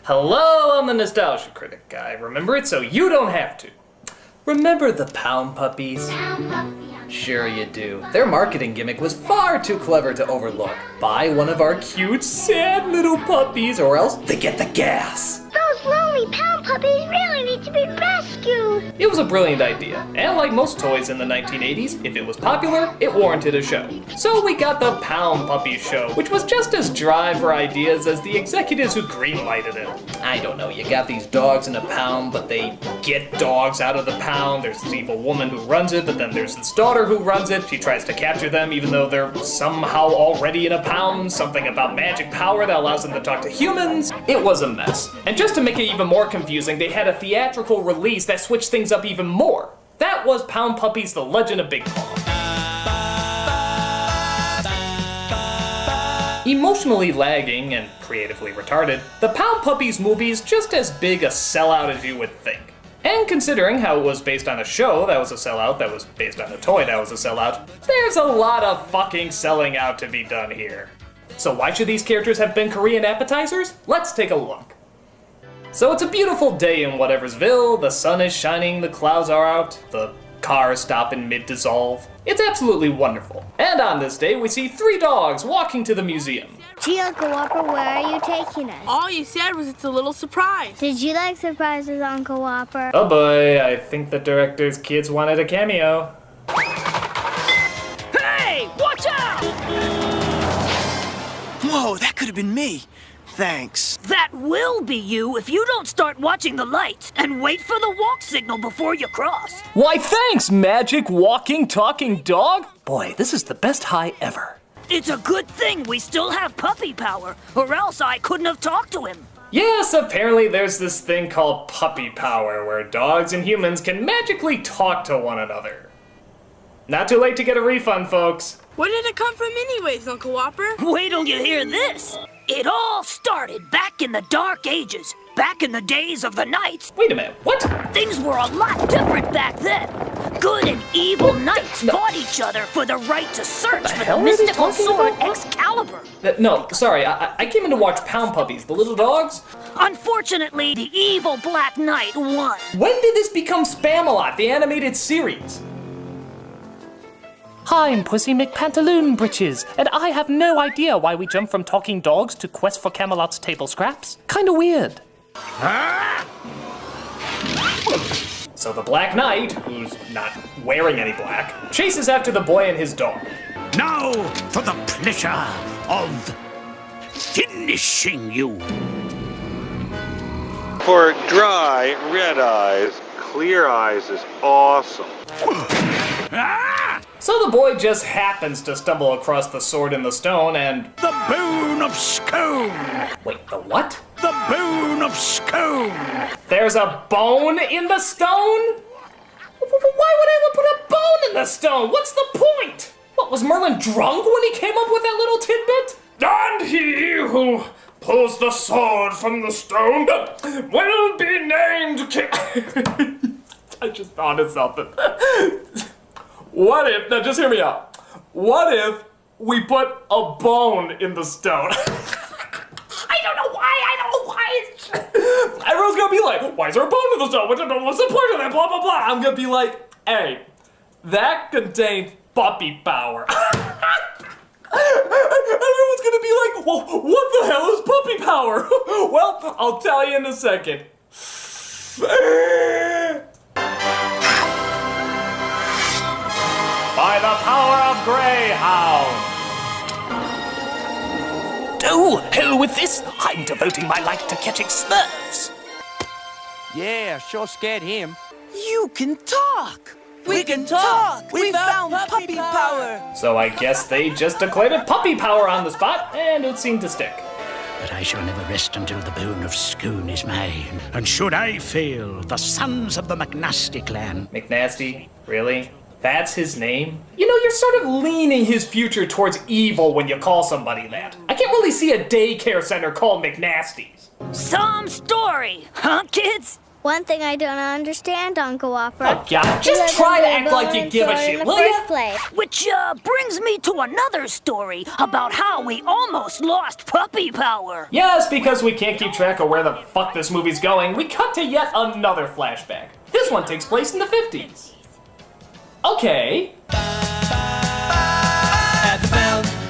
Hello, I'm the Nostalgia Critic guy. Remember it so you don't have to. Remember the Pound Puppies? Sure you do. Their marketing gimmick was far too clever to overlook. Buy one of our cute, sad little puppies or else they get the gas. Those lonely pound puppies really need to be rescued. It was a brilliant idea, and like most toys in the 1980s, if it was popular, it warranted a show. So we got the Pound Puppies show, which was just as dry for ideas as the executives who greenlighted it. I don't know, you got these dogs in a pound, but they get dogs out of the pound. There's this evil woman who runs it, but then there's this daughter who runs it. She tries to capture them even though they're somehow already in a pound. Something about magic power that allows them to talk to humans. It was a mess. And just to make it even more confusing, they had a theatrical release that switched things up even more. That was Pound Puppies: The Legend of Big Paw. Emotionally lagging and creatively retarded, the Pound Puppies movie is just as big a sellout as you would think. And considering how it was based on a show that was a sellout, that was based on a toy that was a sellout, there's a lot of fucking selling out to be done here. So why should these characters have been Korean appetizers? Let's take a look. So it's a beautiful day in Whateversville, the sun is shining, the clouds are out, the cars stop in mid-dissolve. It's absolutely wonderful. And on this day, we see 3 dogs walking to the museum. Gee, Uncle Whopper, where are you taking us? All you said was it's a little surprise. Did you like surprises, Uncle Whopper? Oh boy, I think the director's kids wanted a cameo. Hey, watch out! Whoa, that could have been me. Thanks. That will be you if you don't start watching the lights and wait for the walk signal before you cross. Why thanks, magic walking, talking dog. Boy, this is the best high ever. It's a good thing we still have puppy power, or else I couldn't have talked to him. Yes, apparently there's this thing called puppy power, where dogs and humans can magically talk to one another. Not too late to get a refund, folks. Where did it come from anyways, Uncle Whopper? Wait till you hear this. It all started back in the Dark Ages, back in the days of the knights. Wait a minute, what? Things were a lot different back then. Good and evil knights fought each other for the right to search for the mystical sword Excalibur. No, sorry, I came in to watch Pound Puppies, the little dogs. Unfortunately, the evil Black Knight won. When did this become Spamalot, the animated series? I'm Pussy McPantaloon Britches, and I have no idea why we jumped from talking dogs to quest for Camelot's table scraps. Kinda weird. So the Black Knight, who's not wearing any black, chases after the boy and his dog. Now for the pleasure of finishing you. For dry, red eyes, clear eyes is awesome. So the boy just happens to stumble across the sword in the stone and... The Bone of Scone! Wait, the what? The Bone of Scone! There's a bone in the stone? Why would anyone put a bone in the stone? What's the point? What, was Merlin drunk when he came up with that little tidbit? And he who pulls the sword from the stone will be named King... I just thought of something. What if, now just hear me out. What if we put a bone in the stone? I don't know why. Everyone's gonna be like, why is there a bone in the stone? What's the point of that? Blah, blah, blah. I'm gonna be like, hey, that contains puppy power. Everyone's gonna be like, well, what the hell is puppy power? Well, I'll tell you in a second. By the power of Greyhound! Oh, hell with this! I'm devoting my life to catching Smurfs! Yeah, sure scared him. You can talk! We can talk! We found puppy power! So I guess they just declared puppy power on the spot, and it seemed to stick. But I shall never rest until the Bone of Scone is mine. And should I fail, the sons of the McNasty clan... McNasty? Really? That's his name? You know, you're sort of leaning his future towards evil when you call somebody that. I can't really see a daycare center called McNasty's. Some story, huh, kids? One thing I don't understand, Uncle Whopper. Oh, God. Just try to act like you give a shit, will ya? Which brings me to another story about how we almost lost puppy power. Yes, because we can't keep track of where the fuck this movie's going, we cut to yet another flashback. This one takes place in the 50s. Okay.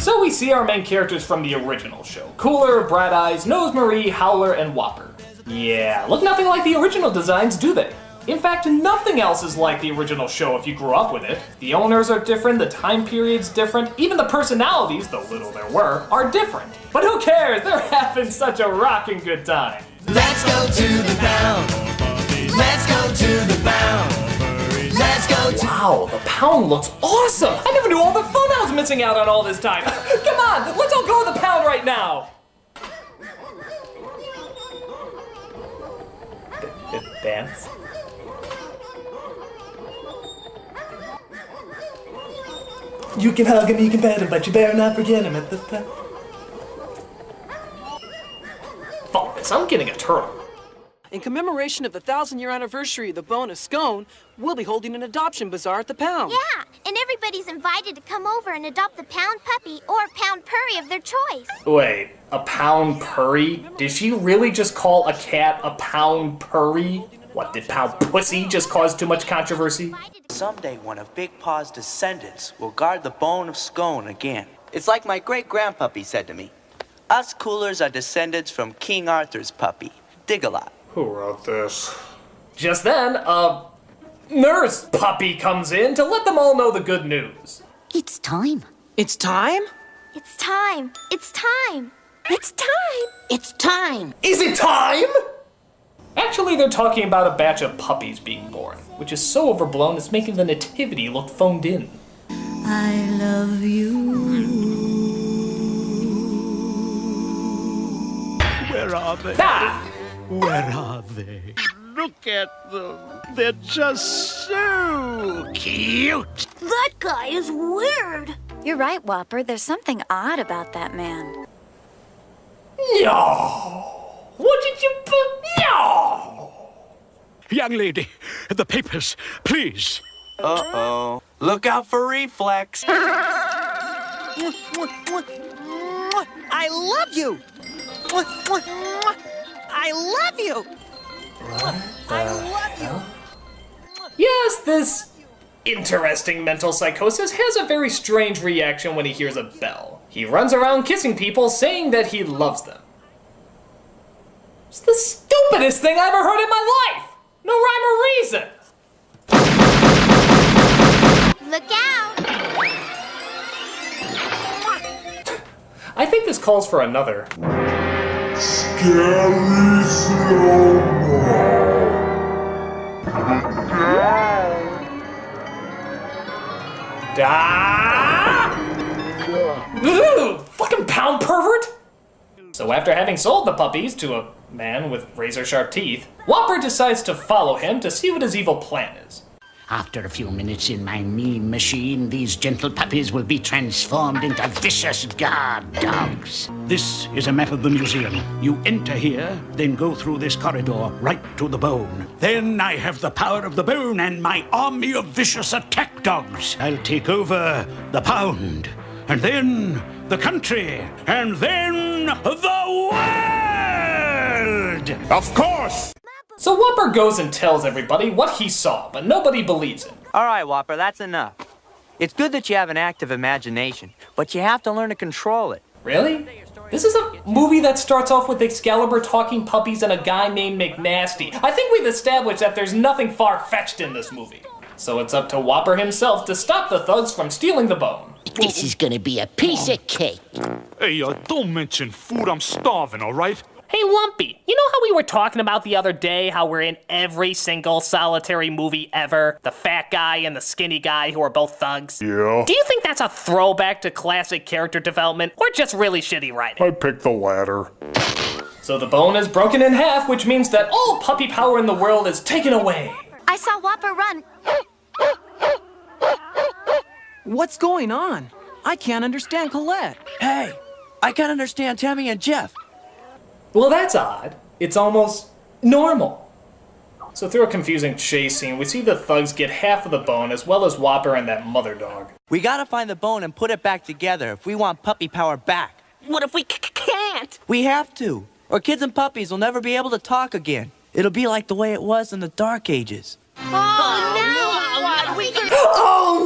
So we see our main characters from the original show. Cooler, Bright Eyes, Nosemarie, Howler, and Whopper. Yeah, look nothing like the original designs, do they? In fact, nothing else is like the original show if you grew up with it. The owners are different, the time period's different, even the personalities, though little there were, are different. But who cares? They're having such a rockin' good time. Let's go to the pound. Let's go to the pound. Let's go to... Wow, the pound looks awesome! I never knew all the fun I was missing out on all this time. Come on, let's all go to the pound right now. Dance. You can hug him, you can pet him, but you better not forget him at the pound. Fuck this, I'm getting a turtle. In commemoration of the 1,000-year anniversary of the Bone of Scone, we'll be holding an adoption bazaar at the pound. Yeah, and everybody's invited to come over and adopt the pound puppy or pound purry of their choice. Wait, a pound purry? Did she really just call a cat a pound purry? What, did pound pussy just cause too much controversy? Someday one of Big Paw's descendants will guard the Bone of Scone again. It's like my great-grandpuppy said to me. Us Coolers are descendants from King Arthur's puppy, Dig-a-Lot. Who wrote this? Just then, a nurse puppy comes in to let them all know the good news. It's time. It's time? It's time. It's time. It's time. It's time. Is it time? Actually, they're talking about a batch of puppies being born, which is so overblown it's making the nativity look phoned in. I love you. Where are they? Ah! Where are they? Look at them. They're just so cute. That guy is weird. You're right, Whopper. There's something odd about that man. No! What did you put? No! Young lady, the papers, please. Uh-oh. Look out for reflex. I love you. I love you. I love you. Yes, this interesting mental psychosis has a very strange reaction when he hears a bell. He runs around kissing people, saying that he loves them. It's the stupidest thing I ever heard in my life! No rhyme or reason! Look out. I think this calls for another. Scary slow-mo. Ooh, fucking pound pervert! So after having sold the puppies to a man with razor-sharp teeth, Whopper decides to follow him to see what his evil plan is. After a few minutes in my mean machine, these gentle puppies will be transformed into vicious guard dogs. This is a map of the museum. You enter here, then go through this corridor right to the bone. Then I have the power of the bone and my army of vicious attack dogs. I'll take over the pound, and then the country, and then the world! Of course! So Whopper goes and tells everybody what he saw, but nobody believes him. All right, Whopper, that's enough. It's good that you have an active imagination, but you have to learn to control it. Really? This is a movie that starts off with Excalibur talking puppies and a guy named McNasty. I think we've established that there's nothing far-fetched in this movie. So it's up to Whopper himself to stop the thugs from stealing the bone. This is gonna be a piece of cake. Hey, don't mention food. I'm starving, all right? Hey, Lumpy, you know how we were talking about the other day how we're in every single solitary movie ever? The fat guy and the skinny guy who are both thugs? Yeah. Do you think that's a throwback to classic character development or just really shitty writing? I picked the latter. So the bone is broken in half, which means that all puppy power in the world is taken away. I saw Whopper run. What's going on? I can't understand Colette. Hey, I can't understand Tammy and Jeff. Well, that's odd. It's almost normal. So through a confusing chase scene, we see the thugs get half of the bone as well as Whopper and that mother dog. We gotta find the bone and put it back together if we want puppy power back. What if we can't? We have to, or kids and puppies will never be able to talk again. It'll be like the way it was in the Dark Ages. Oh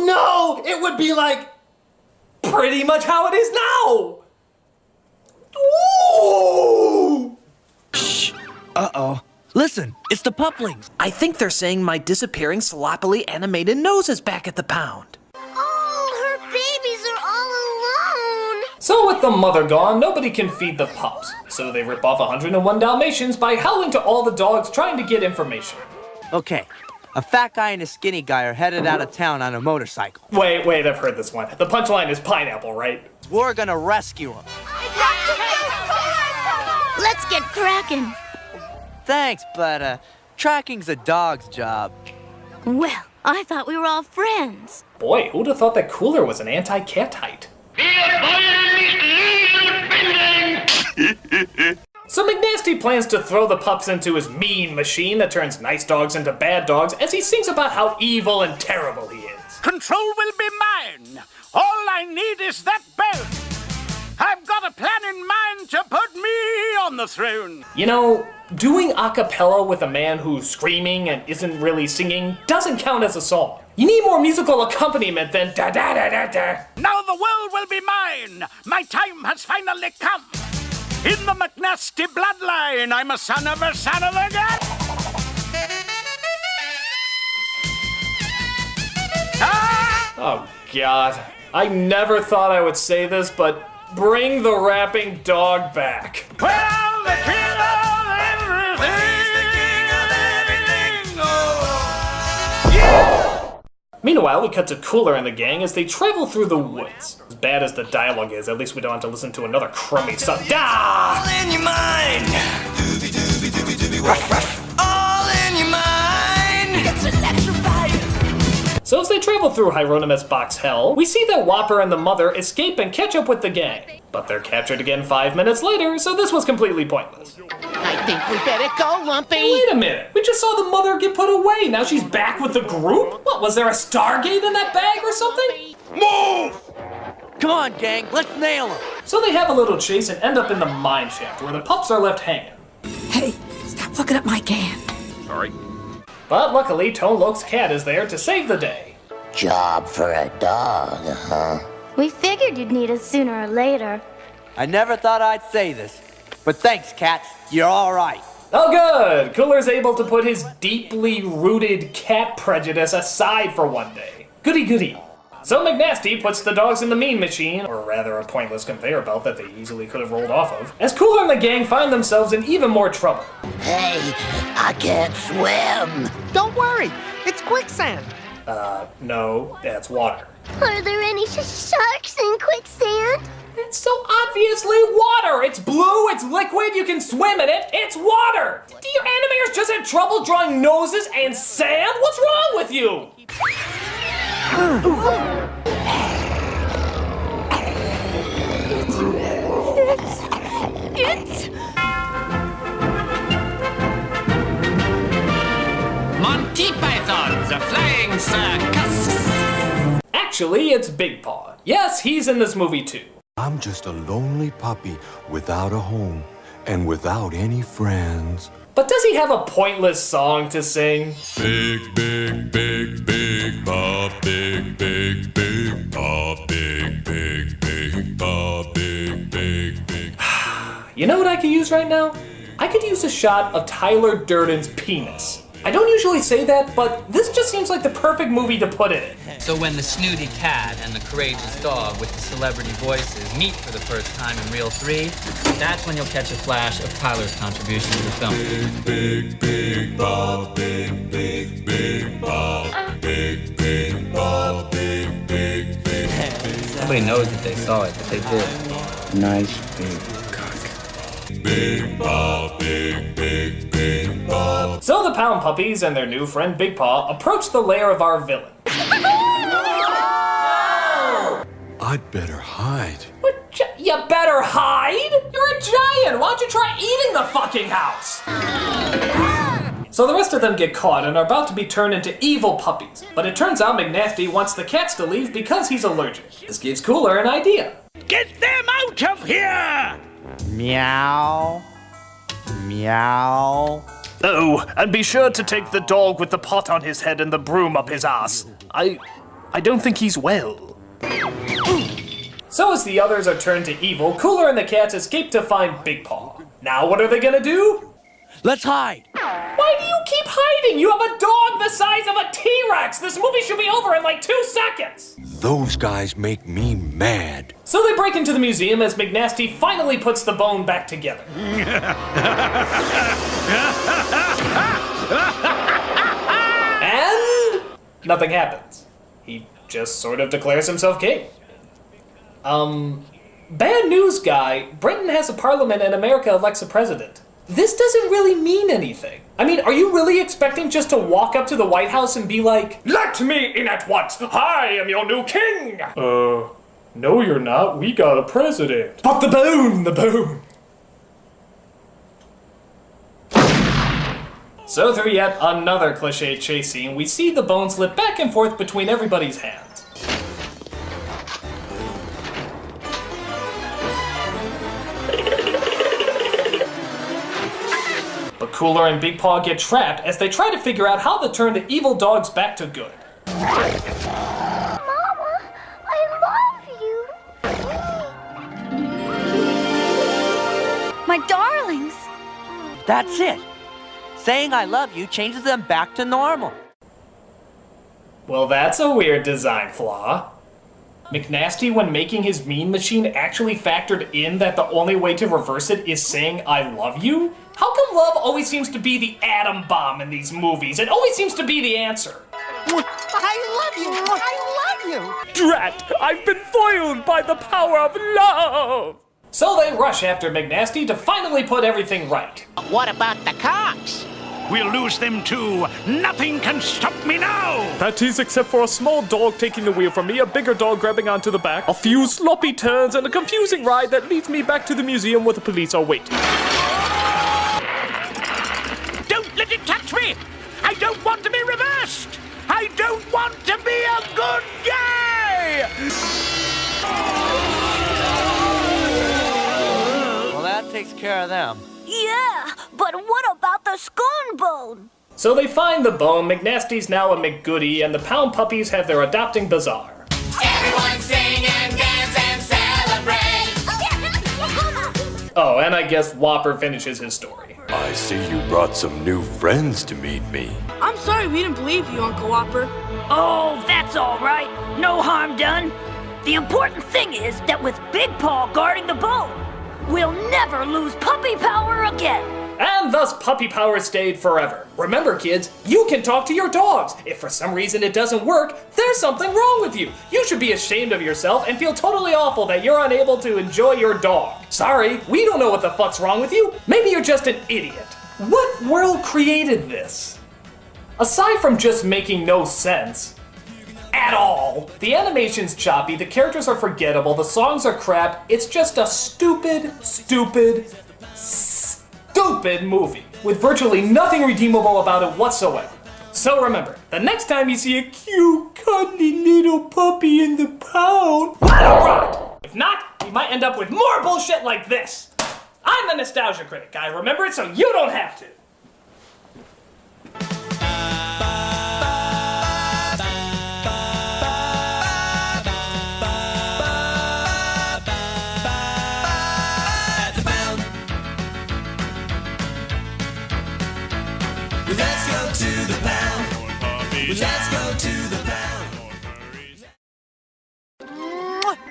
no! It would be like pretty much how it is now! Ooh! Shh! Uh-oh. Listen, it's the puplings. I think they're saying my disappearing sloppily animated nose is back at the pound. Oh, her babies are all alone. So with the mother gone, nobody can feed the pups. So they rip off 101 Dalmatians by howling to all the dogs trying to get information. Okay, a fat guy and a skinny guy are headed out of town on a motorcycle. Wait, I've heard this one. The punchline is pineapple, right? We're gonna rescue them. Let's get cracking. Thanks, but tracking's a dog's job. Well, I thought we were all friends. Boy, who'd have thought that Cooler was an anti-catite? So McNasty plans to throw the pups into his mean machine that turns nice dogs into bad dogs as he sings about how evil and terrible he is. Control will be mine. All I need is that belt. I've got a plan in mind to put me on the throne. You know, doing a cappella with a man who's screaming and isn't really singing doesn't count as a song. You need more musical accompaniment than da-da-da-da-da. Now the world will be mine. My time has finally come. In the McNasty bloodline, I'm a son of a god. Oh, God. I never thought I would say this, but bring the rapping dog back. Well, the king of everything. Oh. Yeah. Meanwhile, we cut to Cooler and the gang as they travel through the woods. As bad as the dialogue is, at least we don't have to listen to another crummy song. All in your mind. Ruff, ruff. All in your mind. It's electrifying. So as they travel through Hieronymus Box Hell, we see that Whopper and the mother escape and catch up with the gang. But they're captured again 5 minutes later, so this was completely pointless. I think we better go, Lumpy. Wait a minute, we just saw the mother get put away. Now she's back with the group? What, was there a Stargate in that bag or something? Move! Come on, gang, let's nail him. So they have a little chase and end up in the mine shaft where the pups are left hanging. Hey, stop looking at my can. Sorry. But luckily, Tone Loc's cat is there to save the day. Job for a dog, huh? We figured you'd need us sooner or later. I never thought I'd say this, but thanks, cats. You're all right. Oh good! Cooler's able to put his deeply rooted cat prejudice aside for one day. Goody goody. So McNasty puts the dogs in the mean machine, or rather a pointless conveyor belt that they easily could have rolled off of, as Cooler and the gang find themselves in even more trouble. Hey, I can't swim. Don't worry, it's quicksand. No, that's water. Are there any sharks in quicksand? It's so obviously water! It's blue, it's liquid, you can swim in it, it's water! Do your animators just have trouble drawing noses and sand? What's wrong with you? It's... Monty Python, the Flying Circus. Actually, it's Big Paw. Yes, he's in this movie too. I'm just a lonely puppy without a home and without any friends. But does he have a pointless song to sing? Big, big, big, big paw, big, big, big paw, big, big, big paw, big, big, big. You know what I could use right now? I could use a shot of Tyler Durden's penis. I don't usually say that, but this just seems like the perfect movie to put in it. So when the snooty cat and the courageous dog with the celebrity voices meet for the first time in Reel 3, that's when you'll catch a flash of Tyler's contribution to the film. Big, big, big paw, big, big, big paw, big, big paw, big, big, big, big. Nobody knows that they saw it, but they did. Nice big cock. Big paw, big, big, big paw. So the Pound Puppies and their new friend Big Paw approach the lair of our villain. I'd better hide. What? You better hide? You're a giant! Why don't you try eating the fucking house? So the rest of them get caught and are about to be turned into evil puppies. But it turns out McNasty wants the cats to leave because he's allergic. This gives Cooler an idea. Get them out of here! Meow. Meow. Oh, and be sure to take the dog with the pot on his head and the broom up his ass. I don't think he's well. So as the others are turned to evil, Cooler and the cats escape to find Big Paw. Now what are they gonna do? Let's hide. Why do you keep hiding? You have a dog the size of a T-Rex! This movie should be over in like 2 seconds! Those guys make me mad. So they break into the museum as McNasty finally puts the bone back together. And nothing happens. He just sort of declares himself king. Bad news, guy. Britain has a parliament and America elects a president. This doesn't really mean anything. I mean, are you really expecting just to walk up to the White House and be like, "Let me in at once! I am your new king!" No you're not. We got a president. But the bone! So through yet another cliche chase scene, we see the bone slip back and forth between everybody's hands. But Cooler and Big Paw get trapped as they try to figure out how to turn the evil dogs back to good. Mama, I love you. My darlings. That's it. Saying I love you changes them back to normal. Well, that's a weird design flaw. McNasty, when making his mean machine, actually factored in that the only way to reverse it is saying I love you? How come love always seems to be the atom bomb in these movies? It always seems to be the answer. I love you! I love you! Drat! I've been foiled by the power of love! So they rush after McNasty to finally put everything right. What about the cops? We'll lose them too. Nothing can stop me now. That is, except for a small dog taking the wheel from me, a bigger dog grabbing onto the back, a few sloppy turns, and a confusing ride that leads me back to the museum where the police are waiting. Don't let it touch me! I don't want to be reversed! I don't want to be a good guy! Well, that takes care of them. Yeah, but what about the scone bone? So they find the bone, McNasty's now a McGoody, and the Pound Puppies have their adopting bazaar. Everyone sing and dance and celebrate! Oh, and I guess Whopper finishes his story. I see you brought some new friends to meet me. I'm sorry we didn't believe you, Uncle Whopper. Oh, that's all right. No harm done. The important thing is that with Big Paw guarding the bone, we'll never lose puppy power again. And thus puppy power stayed forever. Remember, kids, you can talk to your dogs. If for some reason it doesn't work, there's something wrong with you. You should be ashamed of yourself and feel totally awful that you're unable to enjoy your dog. Sorry, we don't know what the fuck's wrong with you. Maybe you're just an idiot. What world created this? Aside from just making no sense at all, the animation's choppy, the characters are forgettable, the songs are crap, it's just a stupid movie with virtually nothing redeemable about it whatsoever. So remember, the next time you see a cute, cuddly little puppy in the pound, let him rot! If not, you might end up with more bullshit like this. I'm the Nostalgia Critic. I remember it so you don't have to. Let's go to the pound. Let's go to the pound.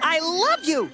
I love you!